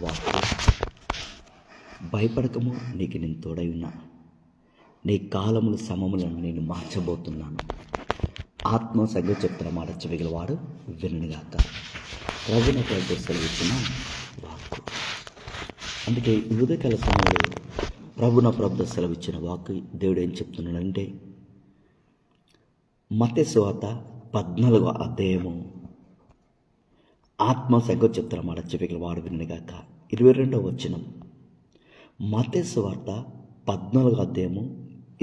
వాక్కు. భయపడకము, నీకు నేను తోడై ఉన్నా. నీ కాలములు సమములను నేను మార్చబోతున్నాను. ఆత్మ సంగ చెప్తున్న మాట చెవిగలవాడు వినుగాక. ప్రభుని సెలవిచ్చిన వాక్కు. అందుకే ఉదయకాల సమయంలో ప్రభుత్వ సెలవిచ్చిన వాక్కు దేవుడు ఏం చెప్తున్నాడంటే, మత్తయి సువార్త 14వ అధ్యాయము ఆత్మ సంగ చెప్తున్న మాట చెవిగలవాడు వినుగాక 22వ వచనం. మత్తయి సువార్త 14వ అధ్యాయము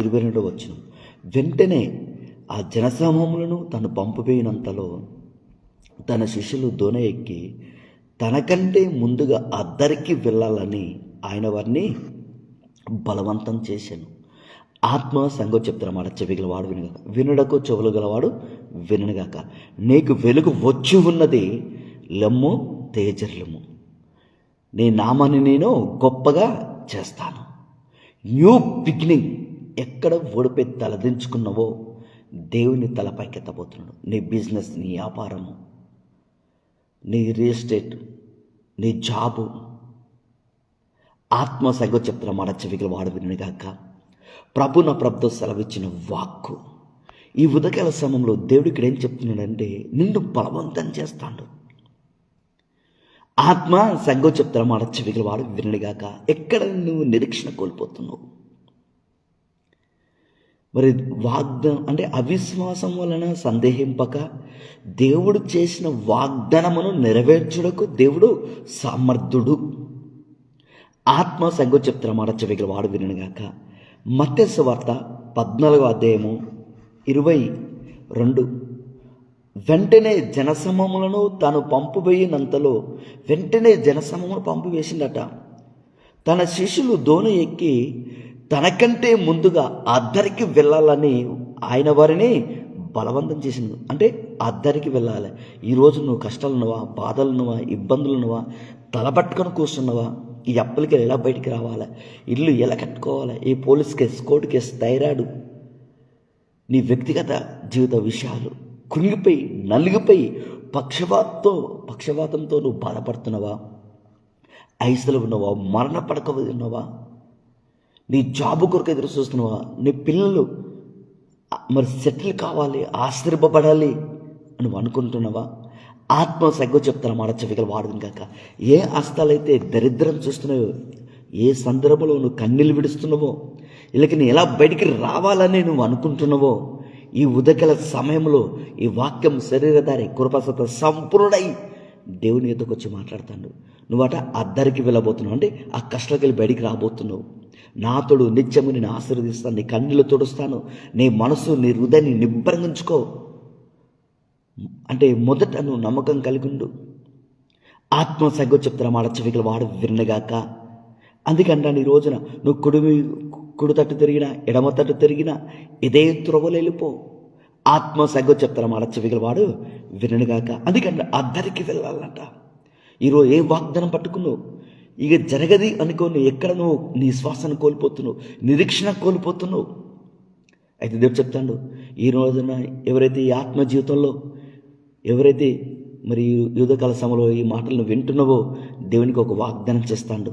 22వ వచనం. వెంటనే ఆ జనసమూహములను తను పంపిపోయినంతలో తన శిష్యులు దోణ ఎక్కి తనకంటే ముందుగా అద్దరికి వెళ్ళాలని ఆయన వారిని బలవంతం చేశాను. ఆత్మ సంగం చెప్తున్న మాట చెవిగలవాడు వినగాక, వినుడకు చెవులు గలవాడు వినగాక. నీకు వెలుగు వచ్చి ఉన్నది, లెమ్ము తేజర్లము, నీ నామాన్ని నేను గొప్పగా చేస్తాను. New beginning. ఎక్కడ ఓడిపోయి తలదించుకున్నావో దేవుని తలపైకెత్తబోతున్నాడు. నీ బిజినెస్, నీ వ్యాపారము, నీ రియల్ ఎస్టేట్, నీ జాబు. ఆత్మ సంగ చెప్తున్న మాట చెవిగల వాడు వినగాక. ప్రభుత్వ సెలవిచ్చిన వాక్కు. ఈ ఉదయకాల సమయంలో దేవుడు ఇక్కడ ఏం చెప్తున్నాడంటే, నిన్ను బలవంతం చేస్తాడు. ఆత్మ సంగ చెప్తున్న మాట చెవిగల వాడు వినగాక. ఎక్కడ నువ్వు నిరీక్షణ కోల్పోతున్నావు? మరి వాగ్దానం అంటే అవిశ్వాసం వలన సందేహింపక దేవుడు చేసిన వాగ్దానమును నెరవేర్చుటకు దేవుడు సమర్థుడు. ఆత్మ సంగ చెప్తున్న మాట చెవిగల వాడు వినగాక. మత్తయి సువార్త 14వ అధ్యాయము 22. వెంటనే జనసమూహములను తాను పంపివేయినంతలో, వెంటనే జనసమూహమును పంపివేసిందట. తన శిష్యులు దోణ ఎక్కి తనకంటే ముందుగా అద్దరికి వెళ్ళాలని ఆయన వారిని బలవంతం చేసింది. అంటే అద్దరికి వెళ్ళాలి. ఈరోజు నువ్వు కష్టాలున్నవా, బాధలున్నవా, ఇబ్బందులున్నవా, తలపట్టుకొని కూర్చున్నవా? ఈ అప్పులకి ఎలా బయటికి రావాలి? ఇల్లు ఎలా కట్టుకోవాలి? ఈ police case, court case, thyroid, నీ వ్యక్తిగత జీవిత విషయాలు, కృంగిపోయి నలిగిపోయి పక్షవాతంతో నువ్వు బాధపడుతున్నావా? ఐసులో ఉన్నవా? మరణ పడక ఉన్నవా? నీ జాబు కొరకు ఎదురు చూస్తున్నావా? నీ పిల్లలు మరి సెటిల్ కావాలి, ఆశ్చర్యపడాలి అని అనుకుంటున్నావా? ఆత్మ సంగ చెప్తాను మాట చెవిగల వాడు కాక. ఏ హస్తాలైతే దరిద్రం చూస్తున్నావో, ఏ సందర్భంలో నువ్వు కన్నీళ్ళు విడుస్తున్నావో, ఇలాగ నీ ఎలా బయటికి రావాలని నువ్వు అనుకుంటున్నావో, ఈ ఉదయకాల సమయంలో ఈ వాక్యం శరీరధారి కృపసత సంపూర్ణై దేవుని ఎదుకు వచ్చి మాట్లాడుతాడు. నువ్వట అద్దరికి వెళ్ళబోతున్నావు, అంటే ఆ కష్టాలకి బయటికి రాబోతున్నావు. నాతోడు నిత్యము నేను ఆశీర్వదిస్తాను, నీ కన్నీళ్ళు తుడుస్తాను, నీ మనసు, నీ హృదయాన్ని నిబ్బరంగించుకో. అంటే మొదట నువ్వు నమ్మకం కలిగి ఉండు. ఆత్మ సంగ చెప్తున్న మాట చెవిగల వాడు వినగాక. అందుకంటాను, ఈ రోజున నువ్వు కుడి తట్టు తిరిగినా, ఎడమ తట్టు తిరిగినా ఇదే త్రోవలో వెళ్ళిపో. ఆత్మ సంగ చెప్తున్న మాట చెవిగల వాడు వినగాక. అందుకంటే అద్దరికి వెళ్ళాలంట. ఈరోజు ఏ వాగ్దానం పట్టుకున్నావు? ఇక జరగది అనుకోని ఎక్కడ నువ్వు నీ శ్వాసను కోల్పోతున్నావు, నిరీక్షణ కోల్పోతున్నావు. అయితే దేవుడు చెప్తాడు, ఈ రోజున ఎవరైతే ఈ ఆత్మ జీవితంలో ఎవరైతే మరి యుద్ధకాల సమయంలో ఈ మాటలను వింటున్నావో, దేవునికి ఒక వాగ్దానం చేస్తాడు.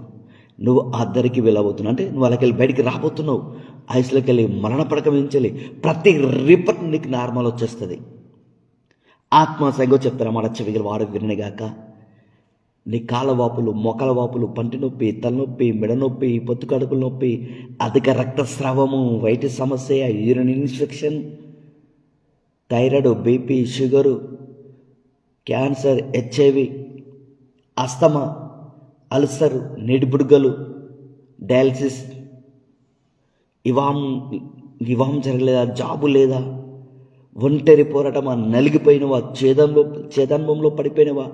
నువ్వు అద్దరికి వెళ్ళబోతున్నావు, అంటే నువ్వు అలాగెళ్ళి బయటికి రాబోతున్నావు. ఆయుస్లోకి వెళ్ళి మరణ పడక మించాలి. ప్రతి రిపర్ట్ నీకు నార్మల్ వచ్చేస్తుంది. ఆత్మ సంగ చెప్తారా మాట చెవిగల వాడు వినగాక. నీ కాళ్ళ వాపులు, మొక్కల వాపులు, పంటి నొప్పి, తలనొప్పి, మెడ నొప్పి, పొత్తు కడుపుల నొప్పి, అధిక రక్తస్రావము, వైట్ సమస్య, urine infection, thyroid, BP, sugar, cancer, HIV, asthma, ulcer, నీటిబుడుగలు, డయాలసిస్, వివాహం జరగలేదా, జాబు లేదా, ఒంటరి పోరాటమా, నలిగిపోయినవా, చేదన్వంలో పడిపోయినవా,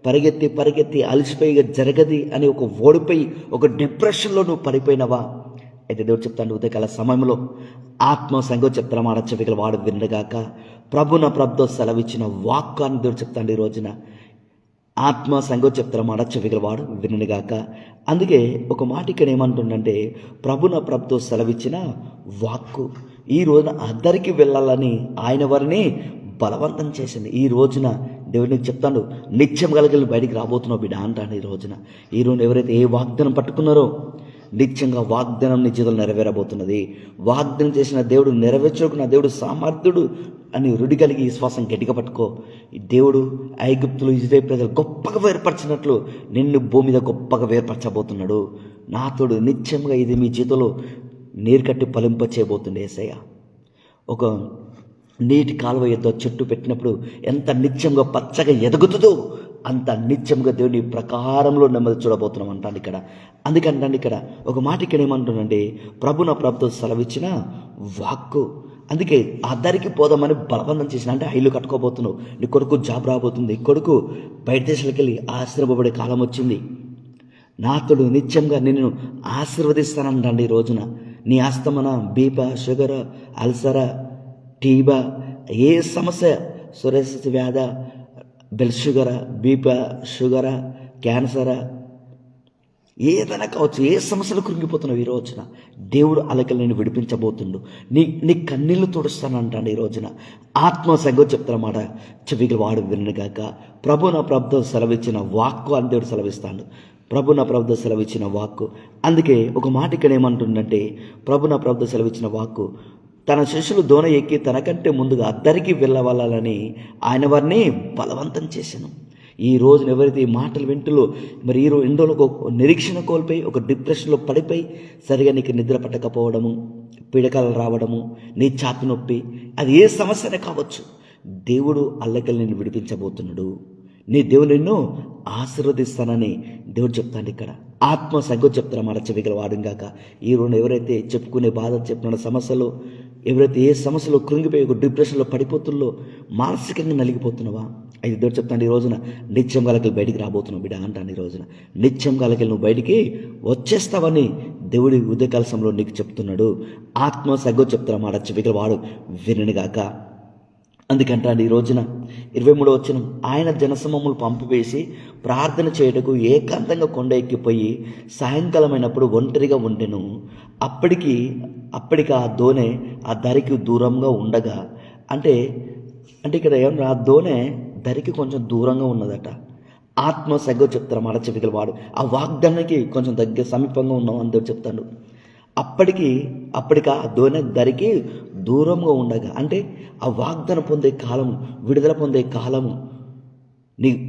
పరిగెత్తి అలసిపోయి జరగది అని ఒక ఓడిపోయి ఒక డిప్రెషన్లో నువ్వు పడిపోయినవా? అయితే దేవుడు చెప్తాను, ఉదయకాల సమయంలో ఆత్మ సంగ చెప్తాను మాట చెవిగల వాడు వినగాక. ప్రభుత్వ సెలవిచ్చిన వాక్కు అని దేవుడు చెప్తాడు. ఈ రోజున ఆత్మ సంగ చెప్తాను మాట చెవిగల వాడు వినగాక. అందుకే ఒక మాట ఇక్కడ ఏమంటుండంటే, ప్రభుత్వ సెలవిచ్చిన వాక్కు. ఈ రోజున అద్దరికి వెళ్ళాలని ఆయన వారిని బలవంతం చేసింది. ఈ రోజున దేవుడు నీకు చెప్తాడు, నిత్యం కలిగి బయటికి రాబోతున్నావు బిడ్డ అంటాను ఈ రోజున ఎవరైతే ఏ వాగ్దానం పట్టుకున్నారో నిత్యంగా వాగ్దానం నీ జీవితంలో నెరవేరబోతున్నది. వాగ్దానం చేసిన దేవుడు నెరవేర్చకు నా దేవుడు సామర్థ్యుడు అని రుడి కలిగి విశ్వాసం గట్టిగా పట్టుకో. ఈ దేవుడు ఐగుప్తులు ఇజ్రాయేలు ప్రజలు గొప్పగా వేర్పరిచినట్లు నిన్ను భూమి మీద గొప్పగా వేర్పరచబోతున్నాడు. నాతోడు నిత్యంగా ఇది మీ జీవితంలో నీరు కట్టి ఫలింప చేయబోతుండే యేసయ్య. ఒక నీటి కాలువ ఎద్దో చెట్టు పెట్టినప్పుడు ఎంత నిత్యంగా పచ్చగా ఎదుగుతుందో అంత నిత్యంగా దేవుని ప్రకారంలో నెమ్మది చూడబోతున్నాం అంటాను ఇక్కడ. అందుకంటే ఇక్కడ ఒక మాట ఇక్కడ ఏమంటున్నానండి, ప్రభు నా ప్రభుతో సెలవిచ్చిన వాక్కు. అందుకే ఆ దారికి పోదామని బలవంతం చేసిన, అంటే ఇల్లు కట్టుకోబోతున్నావు, నీ కొడుకు జాబ్ రాబోతుంది, కొడుకు బయట దేశాలకు వెళ్ళి ఆశీర్వపడే కాలం వచ్చింది. నాతోడు నిత్యంగా నిన్ను ఆశీర్వదిస్తానండి ఈ రోజున. నీ ఆస్తమన, బీపా, షుగర్, అల్సర, టీబా, ఏ సమస్య, సురేష్ వ్యాధ, బెల్ షుగరా, బీపా, షుగరా, క్యాన్సరా, ఏదైనా కావచ్చు, ఏ సమస్యలు కృంగిపోతున్నావు ఈ రోజున దేవుడు అలకలు నేను విడిపించబోతుండు. నీ కన్నీళ్లు తుడుస్తానంటాడు ఈ రోజున. ఆత్మ సంగతి చెప్తానమాట చెవికి వాడు వినగాక. ప్రభు నా ప్రభుత్వం సెలవిచ్చిన వాక్కు అని దేవుడు సెలవిస్తాడు. ప్రభు నా ప్రభుత్వం సెలవిచ్చిన వాక్కు. అందుకే ఒక మాట ఇక్కడ ఏమంటుందంటే, ప్రభు నా ప్రభుత్వం సెలవిచ్చిన వాక్కు, తన శిష్యులు దోణ ఎక్కి తనకంటే ముందుగా అద్దరికి వెళ్ళవాలని ఆయన వారిని బలవంతం చేశాను. ఈ రోజున ఎవరైతే ఈ మాటలు వింటులో మరి ఈ రోజు ఒక నిరీక్షణ కోల్పోయి ఒక డిప్రెషన్లో పడిపోయి సరిగా నీకు నిద్ర పట్టకపోవడము, పీడకలు రావడము, నీ ఛాతి నొప్పి, అది ఏ సమస్యనే కావచ్చు, దేవుడు అల్లకల్ని నిన్ను విడిపించబోతున్నాడు. నీ దేవుడు నిన్ను ఆశీర్వదిస్తానని దేవుడు చెప్తాను ఇక్కడ. ఆత్మ సంగతి చెప్తాను మాట చెవిగల వాడుగాక. ఈ రోజు ఎవరైతే చెప్పుకునే బాధ చెప్పిన సమస్యలు, ఎవరైతే ఏ సమస్యలో కృంగిపోయి ఒక డిప్రెషన్లో పడిపోతుల్లో, మానసికంగా నలిగిపోతున్నావా, అది దేవుడు చెప్తాను ఈ రోజున నిత్యం కాలకి బయటికి రాబోతున్నావు బిడ్డ అంటాను. ఈ రోజున నిత్యం కాలకి నువ్వు బయటికి వచ్చేస్తావని దేవుడి ఉదయకాల సమయంలో నీకు చెప్తున్నాడు. ఆత్మ సంగతి చెప్తాను మాట చెవిగల వాడు వినగాక. అందుకంటాడు ఈ రోజున 23వ వచనం, ఆయన జనసమూహములు పంపివేసి ప్రార్థన చేయుటకు ఏకాంతంగా కొండ ఎక్కిపోయి సాయంకాలమైనప్పుడు ఒంటరిగా ఉండెను. అప్పటికి ఆ దోణె ఆ దరికి దూరంగా ఉండగా, అంటే ఇక్కడ ఏమన్నా ఆ దోణె దరికి కొంచెం దూరంగా ఉన్నదట. ఆత్మ సంగతి చెప్తారు మాట చెవిగల వాడు. ఆ వాగ్దానానికి కొంచెం దగ్గర సమీపంగా ఉన్నాం అని చెప్తాడు. అప్పటికి ఆ దోణె దరికి దూరంగా ఉండగా, అంటే ఆ వాగ్దానం పొందే కాలము, విడుదల పొందే కాలము,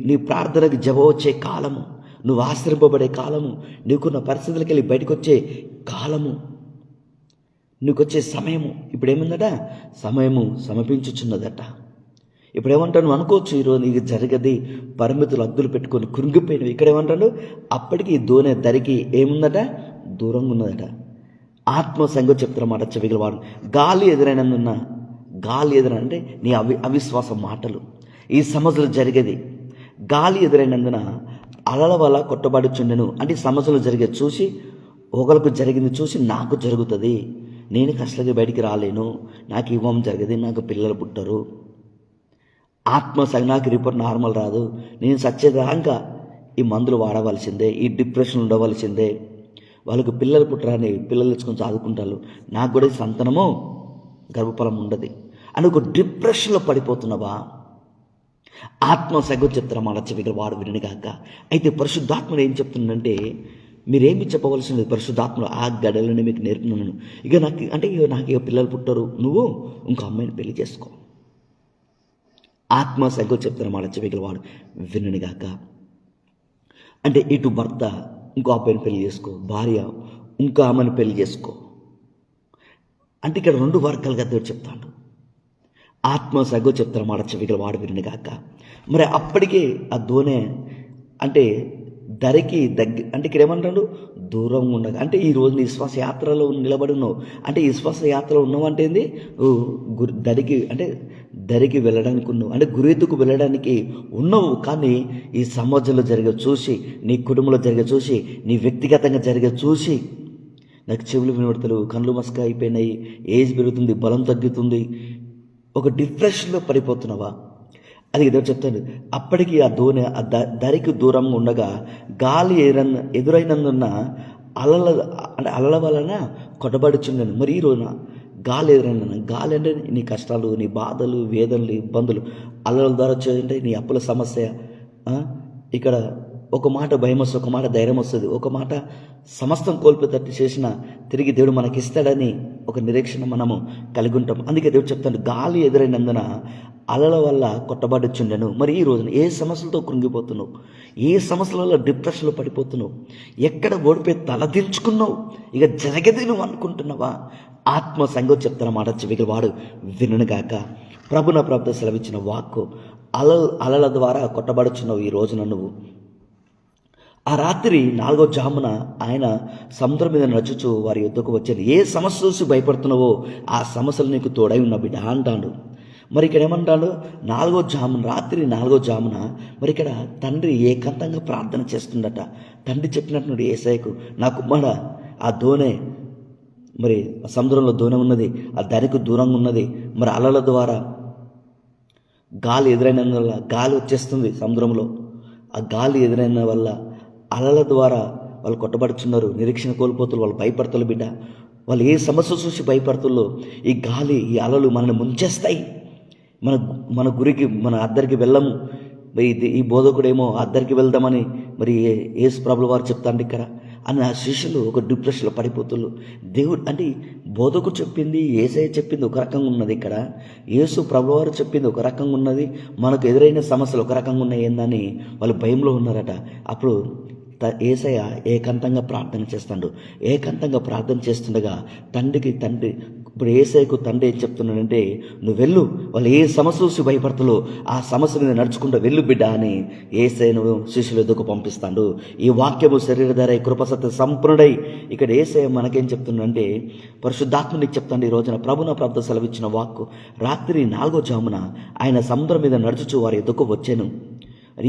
నీ ప్రార్థనకు జవాబు వచ్చే కాలము, నువ్వు ఆశ్రయింపబడే కాలము, నీకున్న పరిస్థితులకి వెళ్ళి బయటకు వచ్చే కాలము, నీకు వచ్చే సమయము ఇప్పుడు ఏముందట, సమయము సమీపించుచున్నదట. ఇప్పుడు ఏమంటాను నువ్వు అనుకోవచ్చు, ఈరోజు నీకు జరగది, పరిమితులు అద్దులు పెట్టుకొని కృంగిపోయినవి. ఇక్కడ ఏమంటాడు, అప్పటికి దోణె దరికి ఏముందట, దూరంగా ఉన్నదట. ఆత్మ సంగతి చెప్తున్నమాట చెవిగల వాడు. గాలి ఎదురైనందున అంటే నీ అవిశ్వాస మాటలు, ఈ సమస్యలు జరిగేది, గాలి ఎదురైనందున అలల వల్ల కొట్టబడుచుండెను. అంటే సమస్యలు జరిగేది చూసి, ఒకరికి జరిగింది చూసి నాకు జరుగుతుంది, నేను కష్టంగా బయటికి రాలేను, నాకు ఇవ్వం జరిగేది, నాకు పిల్లలు పుట్టరు, నాకు రిపోర్ట్ నార్మల్ రాదు, నేను సచ్చేదాకా ఈ మందులు వాడవలసిందే, ఈ డిప్రెషన్ ఉండవలసిందే, వాళ్ళకు పిల్లలు పుట్టరాని పిల్లలు తెచ్చుకొని చదువుకుంటారు, నాకు కూడా సంతానము గర్భఫలం ఉండదు అని ఒక డిప్రెషన్లో పడిపోతున్నావా? ఆత్మ సంగతి చెప్తారా మాట చెవిగల వాడు వినగాక. అయితే పరిశుద్ధాత్మను ఏం చెప్తుందంటే, మీరేమి చెప్పవలసింది, పరిశుద్ధాత్మను ఆ గడలని మీకు నేర్పుతున్నాను. నాకు పిల్లలు పుట్టరు, నువ్వు ఇంకో అమ్మాయిని పెళ్లి చేసుకో. ఆత్మ సంగతి చెప్తారా మాట చెవిగల వాడు వినగాక. అంటే ఇటు భర్త ఇంకో అబ్బాయిని పెళ్లి చేసుకో, భార్య ఇంకో ఆమెను పెళ్లి చేసుకో. అంటే ఇక్కడ 2 వర్గాలుగా దేవుడు చెప్తాడు. ఆత్మ సగో చెప్తారు మాట చెవిగల వాడు వినగాక. మరి అప్పటికే ఆ దోణె అంటే దరికి అంటే ఇక్కడ ఏమంటాడు, దూరంగా ఉండగా. అంటే ఈరోజు నీ విశ్వాస యాత్రలో నిలబడి ఉన్నావు, అంటే ఈ విశ్వాస యాత్రలో ఉన్నావు అంటే ఏంది, దరికి వెళ్ళడానికి ఉన్నావు, అంటే గురెత్తుకు వెళ్ళడానికి ఉన్నావు. కానీ ఈ సమాజంలో జరిగే చూసి, నీ కుటుంబంలో జరిగే చూసి, నీ వ్యక్తిగతంగా జరిగే చూసి, నాకు చెవులు వినబడతలు, కళ్ళు మస్క అయిపోయినాయి, ఏజ్ పెరుగుతుంది, బలం తగ్గుతుంది, ఒక డిప్రెషన్లో పడిపోతున్నావా? అది ఏదో చెప్తాను. అప్పటికి ఆ దోణె ఆ దరికి దూరంగా ఉండగా గాలి ఎదురైనందున అలల వలన కొట్టబడుచుండను. మరి ఈ రోజున గాలి ఎదురైన గాలి అంటే నీ కష్టాలు, నీ బాధలు, వేదనలు, ఇబ్బందులు, అల్లల ద్వారా వచ్చేదంటే నీ అప్పుల సమస్య. ఇక్కడ ఒక మాట భయం వస్తుంది, ఒక మాట ధైర్యం వస్తుంది, ఒక మాట సమస్తం కోల్పోతట్టు చేసిన తిరిగి దేవుడు మనకి ఇస్తాడని ఒక నిరీక్షణ మనము కలిగి ఉంటాం. అందుకే దేవుడు చెప్తాడు, గాలి ఎదురైనందున అలల వల్ల కొట్టబడుచుండెను. మరి ఈ రోజున ఏ సమస్యలతో కృంగిపోతున్నావు, ఏ సమస్యల వల్ల డిప్రెషన్లో పడిపోతున్నావు, ఎక్కడ ఓడిపోయి తలదించుకున్నావు, ఇక జరగది నువ్వు అనుకుంటున్నావా? ఆత్మ సంగతి చెప్తున్న మాట చెవికి వాడు వినుగాక. ప్రభున ప్రభుత్వ సెలవిచ్చిన వాక్కు అలల ద్వారా కొట్టబడుచున్నావు. ఈ రోజున నువ్వు ఆ రాత్రి 4వ జామున ఆయన సముద్రం మీద నడుచుచు వారి యుద్ధకు వచ్చారు. ఏ సమస్య చూసి భయపడుతున్నావో ఆ సమస్యలు నీకు తోడై ఉన్న బిడ్డ అంటాడు. మరి ఇక్కడ ఏమంటాడు? రాత్రి 4వ జామున మరి ఇక్కడ తండ్రి ఏకాంతంగా ప్రార్థన చేస్తుండట. తండ్రి చెప్పినట్టు యేసయ్యకు, నా కుమార, ఆ దోణె మరి సముద్రంలో దోణె ఉన్నది, ఆ దానికి దూరంగా ఉన్నది, మరి అలల ద్వారా గాలి ఎదురైన వల్ల గాలి వచ్చేస్తుంది సముద్రంలో, ఆ గాలి ఎదురైన వల్ల అలల ద్వారా వాళ్ళు కొట్టబడుచున్నారు, నిరీక్షణ కోల్పోతున్నారు, వాళ్ళు భయపడుతులు బిడ్డ. వాళ్ళు ఏ సమస్య చూసి భయపడుతుల్లో ఈ గాలి, ఈ అలలు మనల్ని ముంచేస్తాయి. మన గురికి, మన అద్దరికి వెళ్ళము. ఈ బోధకుడేమో అద్దరికి వెళ్దామని మరి యేసు ప్రభుల వారు చెప్తాండి ఇక్కడ అని ఆ శిష్యులు ఒక డిప్రెషన్లో పడిపోతున్నారు. దేవుడు అంటే బోధకుడు చెప్పింది, యేసయ్య చెప్పింది ఒక రకంగా ఉన్నది, ఇక్కడ యేసు ప్రభుల వారు చెప్పింది ఒక రకంగా ఉన్నది, మనకు ఎదురైన సమస్యలు ఒక రకంగా ఉన్నాయి ఏందని వాళ్ళు భయంలో ఉన్నారట. అప్పుడు యేసయ్య ఏకాంతంగా ప్రార్థన చేస్తాడు. ఏకాంతంగా ప్రార్థన చేస్తుండగా తండ్రి ఇప్పుడు యేసయ్యకు తండ్రి ఏం చెప్తున్నాడంటే, నువ్వు వెళ్ళు, వాళ్ళు ఏ సమస్య చూసి భయపడతాలో ఆ సమస్య మీద నడుచుకుంటూ వెళ్ళు బిడ్డ అని యేసయ్యను శిష్యుల ఎదుకు పంపిస్తాడు. ఈ వాక్యము శరీరధార కృపసత్య సంపూర్ణుడై ఇక్కడ యేసయ్య మనకేం చెప్తున్నాడంటే, పరిశుద్ధాత్మనికి చెప్తాడు ఈ రోజున ప్రభున ప్రార్థన సెలవిచ్చిన వాక్కు. రాత్రి 4వ జామున ఆయన సముద్రం మీద నడుచుచు వారి ఎదుకు వచ్చాను.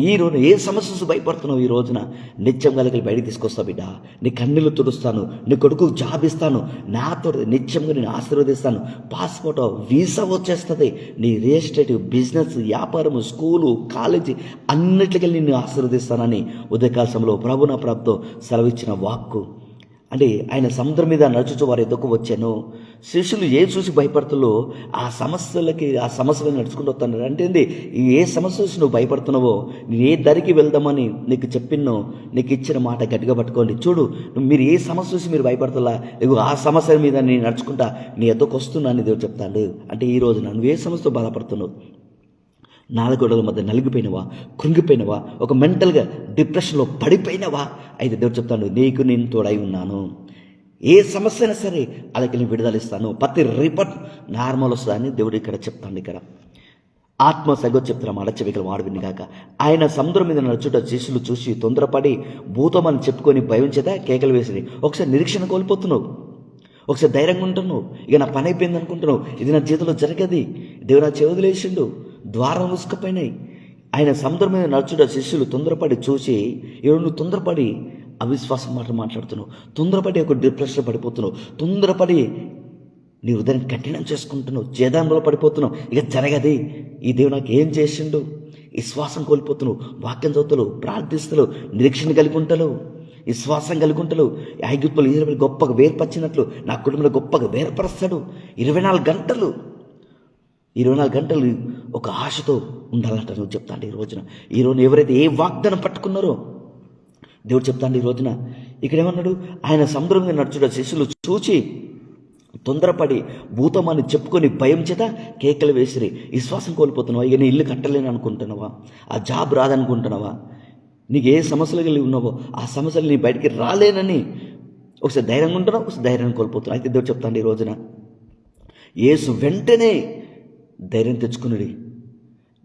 ఈ రోజు ఏ సమస్యకు భయపడుతున్నావు? ఈ రోజున నిత్యం కలిగి బయటికి తీసుకొస్తా బిడ్డ. నీ కన్నీళ్ళు తుడుస్తాను, నీ కొడుకు జాబ్ ఇస్తాను, నాతో నిత్యంగా నేను ఆశీర్వదిస్తాను, పాస్పోర్ట్ వీసా వచ్చేస్తుంది, నీ రియల్ ఎస్టేట్ బిజినెస్, వ్యాపారము, స్కూలు, కాలేజీ అన్నిటికీ నిన్ను ఆశీర్వదిస్తానని ఉదయకాల సమయంలో ప్రభున ప్రభుతో సెలవిచ్చిన వాక్కు. అంటే ఆయన సముద్రం మీద నడుచుచు వారి ఎదుకు వచ్చాను. శిష్యులు ఏ చూసి భయపడుతుల్లో ఆ సమస్యలు నడుచుకుంటూ వస్తాను. అంటే ఏ సమస్య చూసి నువ్వు భయపడుతున్నావో, నేను ఏ దరికి వెళ్దామని నీకు చెప్పినో, నీకు ఇచ్చిన మాట గట్టిగా పట్టుకోండి. చూడు, మీరు ఏ సమస్య చూసి మీరు భయపడుతున్నా, నువ్వు ఆ సమస్య మీద నేను నడుచుకుంటా నీ ఎద్దకు వస్తున్నా అని దేవుడు చెప్తాడు. అంటే ఈ రోజున నువ్వు ఏ సమస్యతో బాధపడుతున్నావు? నాలుగోడల మధ్య నలిగిపోయినవా, కృంగిపోయినవా, ఒక మెంటల్గా డిప్రెషన్లో పడిపోయినవా? అయితే దేవుడు చెప్తాను, నీకు నేను తోడై ఉన్నాను. ఏ సమస్య అయినా సరే అలాగే నేను విడుదలిస్తాను, ప్రతి రిపోర్ట్ నార్మల్ వస్తుందని దేవుడు ఇక్కడ చెప్తాను. ఇక్కడ ఆత్మ సగో చెప్తున్నా అడచవికలు వాడు వినిగాక. ఆయన సముద్రం మీద నడుచుట శిష్యులు చూసి తొందరపడి భూతం అని చెప్పుకొని భయం చేత కేకలు వేసింది. ఒకసారి నిరీక్షణ కోల్పోతున్నావు, ఒకసారి ధైర్యంగా ఉంటున్నావు, ఇక నా పని అయిపోయింది అనుకుంటున్నావు, ఇది నా జీవితంలో జరగది, దేవుడు నా చెవుదిలేసిండు, ద్వారం మూసుకుపోయినాయి. ఆయన సముద్రం మీద నడుచుట శిష్యులు తొందరపడి చూసి, నువ్వు తొందరపడి అవిశ్వాసం మాట్లాడుతున్నావు, తొందరపడి ఒక డిప్రెషన్ పడిపోతున్నావు, తొందరపడి నీ హృదయాన్ని కఠినం చేసుకుంటున్నావు, చేదాంలో పడిపోతున్నావు, ఇక జరగది, ఈ దేవుడు నాకు ఏం చేసిండు, విశ్వాసం కోల్పోతున్నావు, వాక్యం చదువుతావు, ప్రార్థిస్తలు, నిరీక్షణ కలిగి ఉంటావు, విశ్వాసం కలిగి ఉంటావు. ఐగుప్తులు ఇజ్రాయేలు గొప్పగా వేర్పరిచినట్లు నా కుటుంబంలో గొప్పగా వేర్పరుస్తాడు. 24 గంటలు ఒక ఆశతో ఉండాలంట నువ్వు చెప్తాండి ఈ రోజున. ఈరోజు ఎవరైతే ఏ వాగ్దానం పట్టుకున్నారో దేవుడు చెప్తాండి ఈ రోజున. ఇక్కడ ఏమన్నాడు? ఆయన సముద్రం మీద నడుచుట శిష్యులు చూచి తొందరపడి భూతమాన్ని చెప్పుకొని భయం చేత కేకలు వేసిరి. విశ్వాసం కోల్పోతున్నావా? ఇక నీ ఇల్లు కట్టలేని అనుకుంటున్నావా? ఆ జాబ్ రాదనుకుంటున్నావా? నీకు ఏ సమస్యలు కలిగి ఉన్నావో ఆ సమస్యలు నీ బయటికి రాలేనని ఒకసారి ధైర్యంగా ఉంటున్నావు, ఒకసారి ధైర్యాన్ని కోల్పోతున్నావు. అయితే దేవుడు చెప్తాండి ఈ రోజున, యేసు వెంటనే ధైర్యం తెచ్చుకున్నాడు.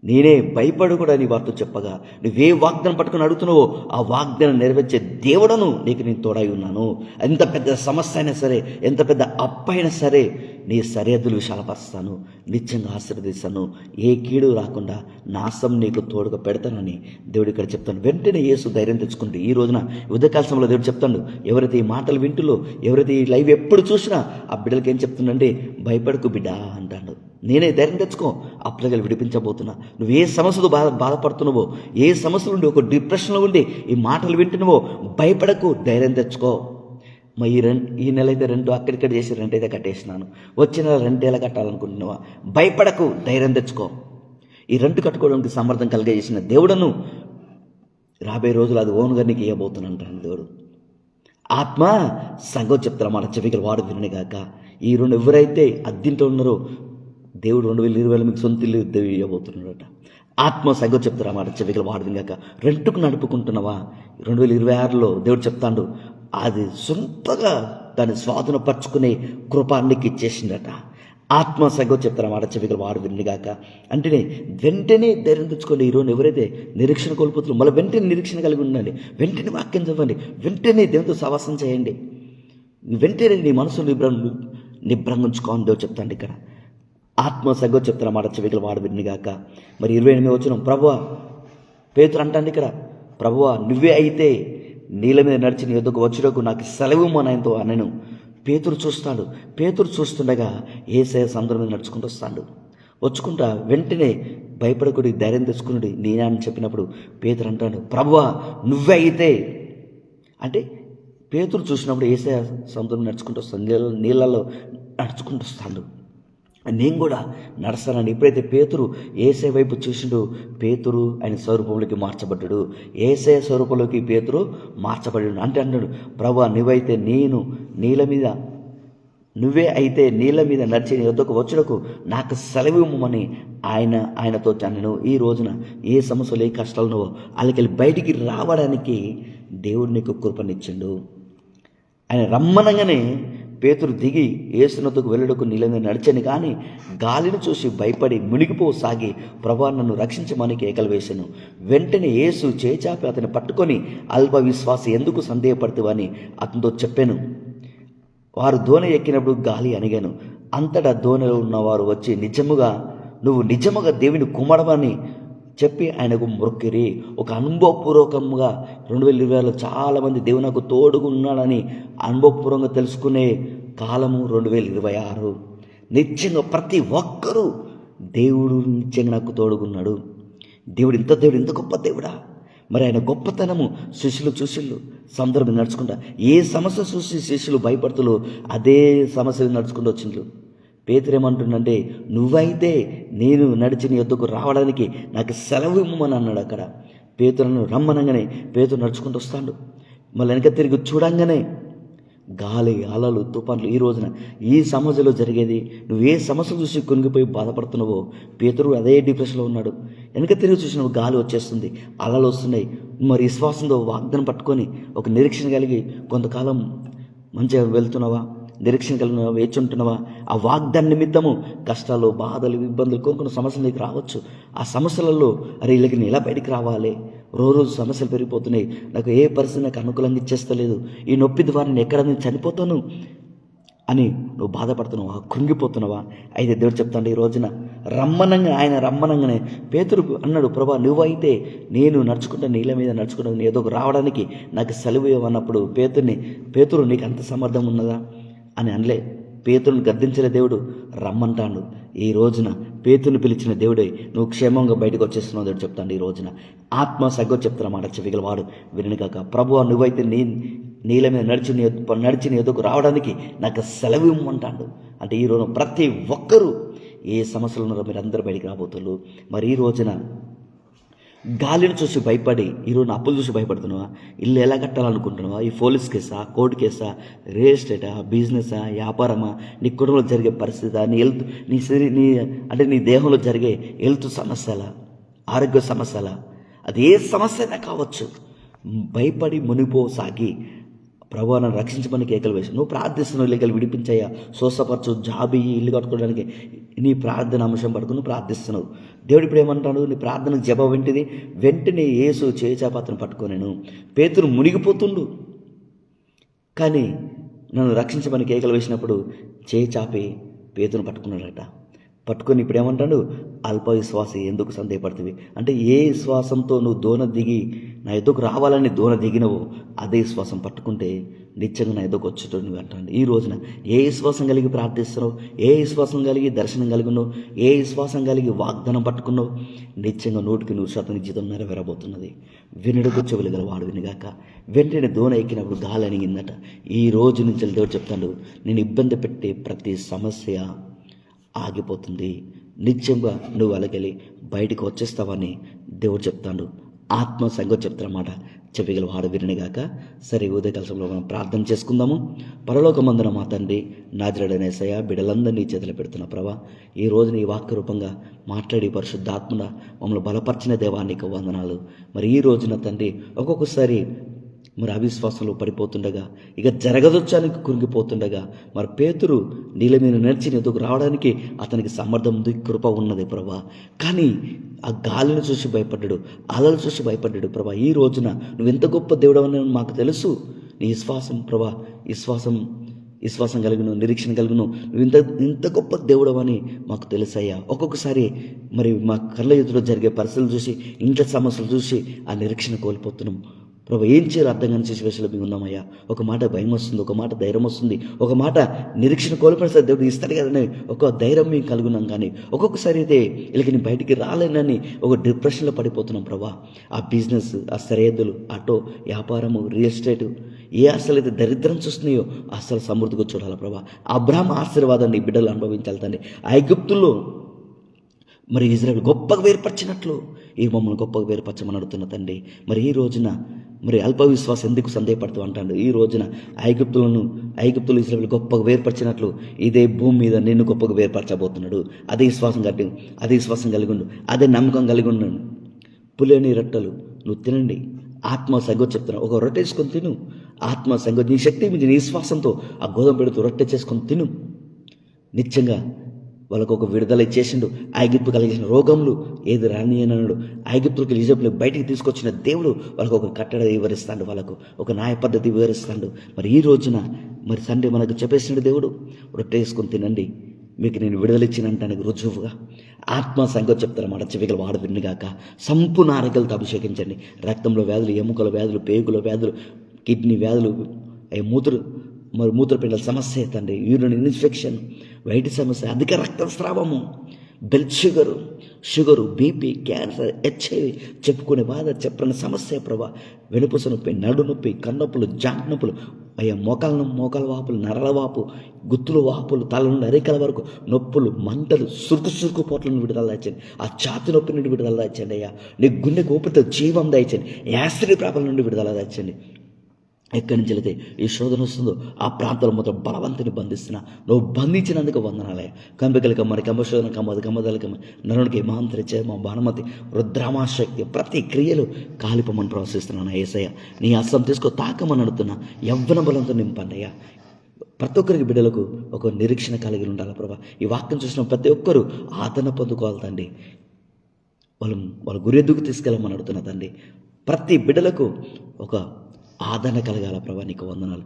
నేనే భయపడు కూడా నీ వార్త చెప్పగా, నువ్వే వాగ్దానం పట్టుకుని అడుగుతున్నావో ఆ వాగ్దానం నెరవేర్చే దేవుడను నీకు నేను తోడై ఉన్నాను. ఎంత పెద్ద సమస్య అయినా సరే, ఎంత పెద్ద అప్పు అయినా సరే నీ సరిహద్దులు విశాలపరుస్తాను, నిత్యంగా ఆశీర్వదిస్తాను, ఏ కీడు రాకుండా నాశం నీకు తోడుగా పెడతానని దేవుడు ఇక్కడ చెప్తాను. వెంటనే యేసు ధైర్యం తెచ్చుకుంటే ఈ రోజున ఉదయకాల సమయంలో దేవుడు చెప్తాడు, ఎవరైతే ఈ మాటలు వింటులో, ఎవరైతే ఈ లైవ్ ఎప్పుడు చూసినా ఆ బిడ్డలకి ఏం చెప్తుందంటే, భయపడకు బిడ్డ అంటాడు. నేనే ధైర్యం తెచ్చుకో, అప్పులకి విడిపించబోతున్నా. నువ్వు ఏ సమస్యతో బాధపడుతున్నావో, ఏ సమస్యలు ఉండి ఒక డిప్రెషన్లో ఉండి ఈ మాటలు వింటున్నావో, భయపడకు, ధైర్యం తెచ్చుకో. మా ఈ నెల అయితే రెంట్ అక్కడిక్కడ చేసి రెంట్ అయితే కట్టేసినాను, వచ్చే నెల రెంట్ ఎలా కట్టాలనుకుంటున్నావా? భయపడకు, ధైర్యం తెచ్చుకో. ఈ రెంట్ కట్టుకోవడానికి సమర్థం కలిగజేసిన దేవుడను రాబోయే రోజులు అది ఓన్గా నీకు ఇవ్వబోతున్నాను దేవుడు. ఆత్మ సంఘం చెప్తారా మాట చెవికలు వాడు వినగాక. ఈ రెండు ఎవరైతే అద్దీంట్లో ఉన్నారో దేవుడు 2020 మీకు సొంత ఇల్లు ఇవ్వబోతున్నాడట. ఆత్మ సంఘం చెప్తారా మాట చెవికలు వాడు వినగాక. రెంట్కు నడుపుకుంటున్నావా? 2026లో దేవుడు చెప్తాడు అది సొంతగా దాన్ని స్వాధీనపరచుకునే కృప నీకు ఇచ్చేసిందట. ఆత్మ సంఘం చెప్తారా మాట చెవికలు వాడు వినగాక. అంటే వెంటనే ధైర్యం తెచ్చుకోండి. ఈరోజు ఎవరైతే నిరీక్షణ కోల్పోతున్నారో మళ్ళీ వెంటనే నిరీక్షణ కలిగి ఉండండి. వెంటనే వాక్యం చదవండి, వెంటనే దేవునితో సహవాసం చేయండి, వెంటనే నీ మనసు నిబ్రంగుంచుకోని దేవుడు చెప్తాండి ఇక్కడ. ఆత్మ సంఘం చెప్తారా మాట చెవికలు వాడు వినగాక. మరి 28 వచ్చిన ప్రభువా, పేతురు అంటాండి ఇక్కడ, ప్రభువా నువ్వే అయితే నీళ్ళ మీద నడిచి నీ యొద్దకు వచ్చుటకు నాకు సెలవు మనతో అనను. పేతురు చూస్తాడు. పేతురు చూస్తుండగా యేసయ్య సముద్రం మీద నడుచుకుంటూ వస్తాడు. వచ్చుకుంటా వెంటనే భయపడకుడి, ధైర్యం తెచ్చుకునుడి నేనే అని చెప్పినప్పుడు పేతురు అంటాడు, ప్రభువా నువ్వే అయితే. అంటే పేతురు చూసినప్పుడు యేసయ్య సముద్రం నడుచుకుంటూ వస్తాడు, నీళ్ళలో నడుచుకుంటూ వస్తాడు. నేను కూడా నడుస్తానని. ఎప్పుడైతే పేతురు యేసయ్య వైపు చూసిండు, పేతురు ఆయన స్వరూపంలోకి మార్చబడ్డాడు. యేసయ్య స్వరూపంలోకి పేతురు మార్చబడ్డాడు. అంటే అన్నాడు, ప్రభువా నువ్వే అయితే నీళ్ళ మీద నడిచి నీ వద్దకు వచ్చుటకు నాకు సెలవు ఇవ్వమని ఆయనతో అన్నాను. ఈ రోజున ఏ సమస్యలు ఏ కష్టాలు వాళ్ళకెళ్ళి బయటికి రావడానికి దేవుడు నీకు కృపనిచ్చిండు. ఆయన రమ్మనగానే పేతురు దిగి యేసునొద్దకు వెళ్ళుటకు నీళ్ళ మీద నడిచాను, కానీ గాలిని చూసి భయపడి మునిగిపోసాగి ప్రభువా నన్ను రక్షించమని కేకలు వేశాను. వెంటనే యేసు చేచాపి అతన్ని పట్టుకొని అల్ప విశ్వాసి ఎందుకు సందేహపడుతువని అతనితో చెప్పాను. వారు దోణి ఎక్కినప్పుడు గాలి అణిగాను. అంతటా దోణిలో ఉన్నవారు వచ్చి నువ్వు నిజముగా దేవుని కుమారుడవని చెప్పి ఆయనకు మొక్కిరి. ఒక అనుభవపూర్వకంగా 2020లో చాలామంది దేవుడు నాకు తోడుగా ఉన్నాడని అనుభవపూర్వకంగా తెలుసుకునే కాలము 2026. నిత్యంగా ప్రతి ఒక్కరూ దేవుడు నిత్యంగా నాకు తోడుగున్నాడు. దేవుడు ఇంత గొప్ప దేవుడా. మరి ఆయన గొప్పతనము శిష్యులు సముద్రం నడుచుకుంటా ఏ సమస్య చూసి శిష్యులు భయపడుతులు అదే సమస్యలు నడుచుకుంటూ వచ్చిండ్రు. పేతురు ఏమంటుండంటే, నువ్వైతే నేను నడిచి నీ యొద్దకు రావడానికి నాకు సెలవు ఇమ్మని అన్నాడు. అక్కడ పేతురును రమ్మనగానే పేతురు నడుచుకుంటూ వస్తాడు. మళ్ళీ వెనక తిరిగి చూడంగానే గాలి అలలు తుఫాన్లు. ఈ రోజున ఈ సమస్యలో జరిగేది నువ్వు ఏ సమస్య చూసి కొనిగిపోయి బాధపడుతున్నావో పేతురు అదే డిప్రెషన్లో ఉన్నాడు. వెనక తిరిగి చూసినప్పుడు గాలి వచ్చేస్తుంది, అలలు వస్తున్నాయి. మరి విశ్వాసంతో వాగ్దానం పట్టుకొని ఒక నిరీక్షణ కలిగి కొంతకాలం మంచిగా వెళ్తున్నావా, నిరీక్షణ కలిగిన వేచి ఉంటున్నావా? ఆ వాగ్దాన నిమిత్తము కష్టాలు, బాధలు, ఇబ్బందులు, కొన్ని సమస్యలు నీకు రావచ్చు. ఆ సమస్యలలో వీళ్ళకి నేను ఎలా బయటికి రావాలి, రోజు సమస్యలు పెరిగిపోతున్నాయి, నాకు ఏ పరిస్థితి నాకు అనుకూలంగా ఇచ్చేస్తలేదు, ఈ నొప్పి ద్వారా నేను ఎక్కడ నేను చనిపోతాను అని నువ్వు బాధపడుతున్నావా, కృంగిపోతున్నావా? అయితే దేవుడు చెప్తాడు ఈ రోజున ఆయన రమ్మనంగానే పేతురు అన్నాడు, ప్రభా నువ్వైతే నేను నడుచుకుంటా నీళ్ళ మీద నడుచుకుంటా నీ ఏదో రావడానికి నాకు సెలవు ఇవ్వన్నప్పుడు పేతురు నీకు అంత సమర్థం ఉన్నదా అని అనలే. పేతురుని గద్దించిన దేవుడు రమ్మంటాడు. ఈ రోజున పేతురుని పిలిచిన దేవుడే నువ్వు క్షేమంగా బయటకు వచ్చేస్తున్నావు దేవుడు చెప్తాడు. ఈ రోజున ఆత్మ సగ్గో చెప్తున్నమాట చెవిగలవాడు వినగాక. ప్రభువా నువ్వైతే నీళ్ళ మీద నడిచి నీ ఎదుకు రావడానికి నాకు సెలవు ఇమ్మంటాడు. అంటే ఈ రోజున ప్రతి ఒక్కరూ ఏ సమస్యలు ఉన్నారో మీరు అందరూ బయటికి రాబోతున్నారు. మరి ఈ రోజున గాలిని చూసి భయపడి ఈరోజు అప్పులు చూసి భయపడుతున్నావా? ఇల్లు ఎలా కట్టాలనుకుంటున్నావా? ఈ పోలీస్ కేసా, కోర్టు కేసా, రియల్ ఎస్టేటా, బిజినెసా, వ్యాపారమా, నీ కుటుంబంలో జరిగే పరిస్థితి, నీ దేహంలో జరిగే హెల్త్ సమస్యల, ఆరోగ్య సమస్యల, అది ఏ సమస్య అయినా కావచ్చు. భయపడి మునిగిపోసాగి ప్రభువా నన్ను రక్షించమని కేకలు వేసి నువ్వు ప్రార్థిస్తున్నావు, ఇల్లు విడిపించాయా, స్వస్థపరచు, జాబ్ ఇల్లు కట్టుకోవడానికి నీ ప్రార్థన అంశం పడుకుని ప్రార్థిస్తున్నావు. దేవుడు ఇప్పుడు ఏమంటాడు, నీ ప్రార్థనకు జవాబు ఏంటిది? వెంటనే యేసు చేచాపాత్రను పట్టుకోనేను. పేతురు మునిగిపోతుండు, కానీ నన్ను రక్షించమని కేకలు వేసినప్పుడు చేచాపి పేతురును పట్టుకున్నాడట. పట్టుకొని ఇప్పుడు ఏమంటాడు, అల్ప విశ్వాసి ఎందుకు సందేహపడుతుంది అంటే ఏ విశ్వాసంతో నువ్వు దోన దిగి నా ఎదుకు రావాలని దోన దిగినవో అదే విశ్వాసం పట్టుకుంటే నిత్యంగా నా ఎదుకు వచ్చేటోడు నువ్వు అంటాడు. ఈ రోజున ఏ విశ్వాసం కలిగి ప్రార్థిస్తున్నావు, ఏ విశ్వాసం కలిగి దర్శనం కలిగి ఉన్నావు, ఏ విశ్వాసం కలిగి వాగ్దానం పట్టుకున్నావు, నిత్యంగా 100% జీతం నెరవేరబోతున్నది. వినుడుకు చెవులు గల వాడు వినుగాక. వెంటనే దోన ఎక్కినప్పుడు గాలి అణిగిందట. ఈ రోజు నుంచి దేవుడు చెప్తాడు, నేను ఇబ్బంది పెట్టే ప్రతి సమస్య ఆగిపోతుంది. నిత్యంగా నువ్వు అలగలి బయటికి వచ్చేస్తావని దేవుడు చెప్తాడు. ఆత్మ సంగతి చెప్తారన్నమాట. చెప్పగల వాడు వినగాక. సరే, ఉదయకాలంలో మనం ప్రార్థన చేసుకుందాము. పరలోకమందున మా తండ్రి, నాజరేయుడైన యేసయ్య, బిడ్డలందరినీ చేతులు పెడుతున్న ప్రభా, ఈ రోజు నీ వాక్య రూపంగా మాట్లాడి పరిశుద్ధాత్మన మమ్మల్ని బలపరిచిన దేవానికి వందనాలు. మరి ఈ రోజున తండ్రి ఒక్కొక్కసారి మరి అవిశ్వాసంలో పడిపోతుండగా, ఇక జరగదొచ్చానికి కురిగిపోతుండగా, మరి పేతురు నీళ్ళ మీద నడిచి ఎదుగు రావడానికి అతనికి సమర్థం ఉంది, కృప ఉన్నది ప్రభా. కానీ ఆ గాలిని చూసి భయపడ్డాడు, అలలు చూసి భయపడ్డాడు ప్రభా. ఈ రోజున నువ్వు ఎంత గొప్ప దేవుడు అని మాకు తెలుసు. నీ విశ్వాసం ప్రభా, విశ్వాసం కలిగిన, నిరీక్షణ కలిగిన నువ్వు ఇంత గొప్ప దేవుడు అని మాకు తెలుసయ్యా. ఒక్కొక్కసారి మరి మా కళ్ళ ఎదురు జరిగే పరిస్థితులు చూసి, ఇంట్లో సమస్యలు చూసి ఆ నిరీక్షణ కోల్పోతున్నాం ప్రభా. ఏం చేయాలి అర్థం కాని సిచ్యువేషన్లో మేము ఉన్నామయ్యా. ఒక మాట భయం వస్తుంది, ఒక మాట ధైర్యం వస్తుంది, ఒక మాట నిరీక్షణ కోల్పోయిన సరే దేవుడు ఇస్తాడు కదని ఒక ధైర్యం మేము కలిగి ఉన్నాం. కానీ ఒక్కొక్కసారి అయితే వీళ్ళకి నేను బయటికి రాలేనని ఒక డిప్రెషన్లో పడిపోతున్నాం ప్రభా. ఆ బిజినెస్, ఆ సరిహద్దులు, ఆటో వ్యాపారము, రియల్ ఎస్టేట్ ఏ అసలు అయితే దరిద్రం చూస్తున్నాయో అసలు సమృద్ధిగా చూడాలి ప్రభా. అబ్రాహాము ఆశీర్వాదాన్ని బిడ్డలు అనుభవించాలి తండ్రి. ఐగుప్తుల్లో మరి ఇజ్రాయెల్ గొప్పగా వేర్పరిచినట్లు ఈ మమ్మల్ని గొప్పగా వేర్పరచమని అడుగుతున్న తండ్రి. మరి ఈ రోజున మరి అల్ప విశ్వాసం ఎందుకు సందేహపడుతూ అంటాడు. ఈ రోజున ఐగుప్తులు ఇజ్రాయెల్ గొప్పగా వేర్పరిచినట్లు ఇదే భూమి మీద నిన్ను గొప్పగా వేర్పరచబోతున్నాడు. అదే విశ్వాసం కలిగి ఉండు, అదే నమ్మకం కలిగి ఉన్నాడు. పులిని రొట్టెలు నువ్వు తినండి. ఆత్మ సంగతి చెప్తున్నావు. ఒక రొట్టె చేసుకొని తిను. ఆత్మ సంగతి నీ శక్తి మీద నీ విశ్వాసంతో ఆ గోధుమ పెడుతూ రొట్టె చేసుకొని తిను. నిత్యంగా వాళ్ళకు ఒక విడుదల ఇచ్చేసిండు. ఐగుప్తు కలిగించిన రోగములు ఏది రాని అన్నాడు. ఐగుప్తులకి ఇజ్రాయెలు బయటికి తీసుకొచ్చిన దేవుడు వాళ్ళకు ఒక కట్టడ వివరిస్తాడు, వాళ్ళకు ఒక న్యాయ పద్ధతి వివరిస్తాడు. మరి ఈ రోజున మరి సండే మనకు చెప్పేసిన దేవుడు రొట్టె వేసుకొని తినండి, మీకు నేను విడుదల ఇచ్చినంటానికి రుజువుగా ఆత్మ సంగతి చెప్తారన్నమాట. చెవిగల వాడు విన్నుగాక. సంపూర్ణ ఆరోగ్యాలతో అభిషేకించండి. రక్తంలో వ్యాధులు, ఎముకల వ్యాధులు, పేగుల వ్యాధులు, కిడ్నీ వ్యాధులు, మూత్రపిండాల సమస్య తండ్రి, యూరిన్ ఇన్ఫెక్షన్, వైట్ సమస్య, అధిక రక్తస్రావము, blood sugar, BP, cancer, HIV, చెప్పుకునే బాధ, చెప్పని సమస్య ప్రభా. వెనుపూస నొప్పి, నడు నొప్పి, కన్నొప్పులు, జాంట్ నొప్పులు, అయ్యా మోకాల వాపులు, నరాల వాపు, గుత్తుల వాపులు, తల నుండి అరికల వరకు నొప్పులు, మంటలు, సురుకు పోట్లను విడుదల దాచండి. ఆ ఛాతి నొప్పి నుండి విడుదల దాచండి అయ్యా. నీ గుండె ఊపిరితో జీవం దాయించండి. యాసిడ్ ప్రాబ్లం నుండి విడుదల దాచండి. ఎక్కడి నుంచి వెళితే ఈ శోధన వస్తుందో ఆ ప్రాంతాల మొత్తం బలవంతుని బంధిస్తున్నా, నువ్వు బంధించినందుకు వందనాలయ. కంపెకలు కమ్మని కంబశోధన కమ్మది కమ్మదల కమ్మ నరునికి మాంత్రిచే మా భానుమతి రుద్రామాశక్తి ప్రతి క్రియలు కాలిపమని ప్రవశిస్తున్నాను. యేసయ్య నీ హస్తం తీసుకో, తాకమని అడుగుతున్నా. యవ్వన బలంతో నింపండి అయ్యా. ప్రతి ఒక్కరికి బిడ్డలకు ఒక నిరీక్షణ కలిగి ఉండాలి ప్రభా. ఈ వాక్యం చూసిన ప్రతి ఒక్కరూ ఆదరణ పొందుకోవాలి తండ్రి. వాళ్ళ గురి ఎదుగు తీసుకెళ్ళమని అడుగుతున్నా తండ్రి. ప్రతి బిడ్డలకు ఒక ఆదరణ కలగాల ప్రభా. నీకు వందనాలు.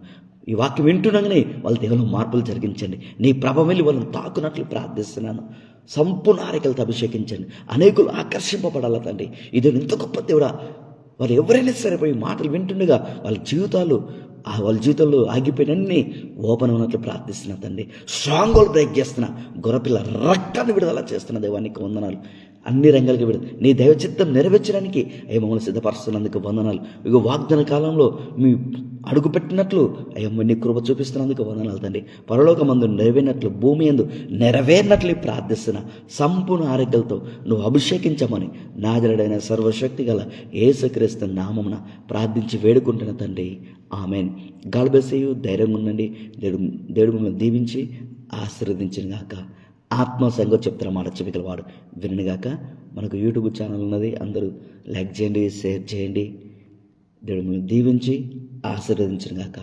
ఈ వాక్యం వింటున్నాగానే వాళ్ళ దేవుని మార్పులు జరిగించండి. నీ ప్రభ వెళ్ళి వాళ్ళని తాకున్నట్లు ప్రార్థిస్తున్నాను. సంపూర్ణ ఆరోగ్యాలతో అభిషేకించండి. అనేకులు ఆకర్షింపబడాల తండ్రి. ఇది ఎంత గొప్ప దేవుడా. వాళ్ళు ఎవరైనా సరిపోయి మాటలు వింటుండగా వాళ్ళ జీవితాల్లో ఆగిపోయినన్ని ఓపెన్ ఉన్నట్లు ప్రార్థిస్తున్నా తండ్రి. స్ట్రాంగ్ హోల్డ్ బ్రేక్ చేస్తున్నా. గొర్రెపిల్ల రక్తాన్ని విడుదల చేస్తున్న దేవానికి వందనాలు. అన్ని రంగాలకి విడుదల, నీ దైవ చిత్తం నెరవేర్చడానికి అయ్యా మమ్మల్ని సిద్ధపరుస్తున్నందుకు వందనాలు. ఇక వాగ్దాన కాలంలో మీ అడుగు పెట్టినట్లు అయ్యా నీ కృప చూపిస్తున్నందుకు వందనాలు తండ్రి. పరలోకమందు నెరవేరినట్లు భూమి యందు నెరవేరినట్లు ప్రార్థిస్తున్నా. సంపూర్ణ ఆరోగ్యాలతో నువ్వు అభిషేకించమని నాజరుడైన సర్వశక్తి గల యేసుక్రీస్తు నామమున ప్రార్థించి వేడుకుంటున్న తండ్రి. ఆమెన్. God bless you. ధైర్యంగా ఉండండి. దేవుడు మిమ్మల్ని దీవించి ఆశీర్వదించిన గాక. ఆత్మ సంగతి చెప్తారా మాట చెవికల వాడు వినగాక. మనకు యూట్యూబ్ ఛానల్ ఉన్నది, అందరూ లైక్ చేయండి, షేర్ చేయండి. దేవుడు మిమ్మల్ని దీవించి ఆశీర్వదించిన గాక.